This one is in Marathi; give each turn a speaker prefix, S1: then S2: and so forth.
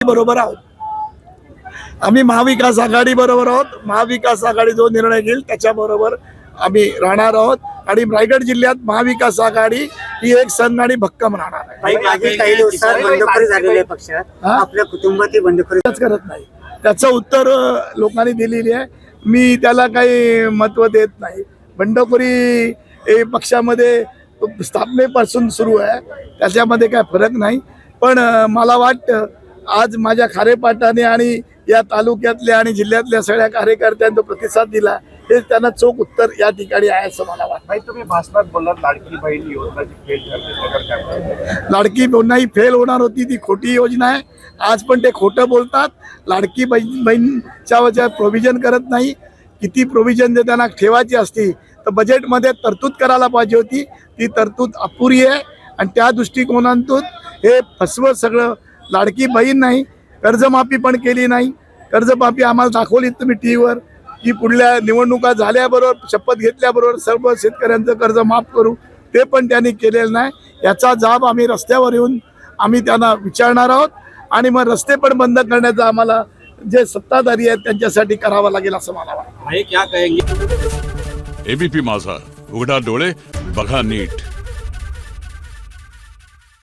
S1: बरोबर आहोत. आम्ही महाविकास आघाडी बरोबर आहोत. महाविकास आघाडी जो निर्णय घेईल त्याच्याबरोबर आम्ही राहणार आहोत आणि रायगड जिल्ह्यात महाविकास आघाडी ही एक संघ आणि भक्कम राहणार आहे.
S2: मागील काही दिवसात बंडखोरी झालेली आहे पक्षात, आपल्या कुटुंबातील बंडखोरी
S1: करत नाही. त्याचं उत्तर लोकांनी दिलेली आहे. मी त्याला काही महत्त्व देत नाही. बंडखोरी हे पक्षामध्ये स्थापनेपासून सुरू आहे, त्याच्यामध्ये काय फरक नाही. पण मला वाटतं आज माझ्या खारेपाटाने आणि या तालुक्यातल्या आणि जिल्ह्यातल्या सगळ्या कार्यकर्त्यांचा प्रतिसाद दिला, हे त्यांना चोख उत्तर या ठिकाणी आहे असं मला वाटतं.
S3: तुम्ही भाषणात बोललात लाडकी बहीण योजनाची फेल ठरली.
S1: लाडकी नाही फेल होणार होती, ती खोटी योजना आहे. आज पण ते खोटं बोलतात. लाडकी बहीणच्या प्रोव्हिजन करत नाही. किती प्रोव्हिजन जर त्यांना ठेवायची असती तर बजेटमध्ये तरतूद करायला पाहिजे होती. ती तरतूद अपुरी आहे आणि त्या दृष्टिकोनातून हे फसवं सगळं. लाडकी बहीण नाही, कर्जमाफी पण केली नाही. कर्जमाफी आम्हाला दाखवली तुम्ही टीव्हीवर की पुढल्या निवडणुका झाल्याबरोबर शपथ घेतल्याबरोबर सर्व शेतकऱ्यांचं कर्ज माफ करू, ते पण त्यांनी केलेलं नाही. याचा जाब आम्ही रस्त्यावर येऊन आम्ही त्यांना विचारणार आहोत आणि मग रस्ते पण बंद करण्याचा आम्हाला जे सत्ताधारी आहेत त्यांच्यासाठी करावं लागेल असं मला वाटतं.
S4: एबीपी माझा, उघडा डोळे बघा नीट.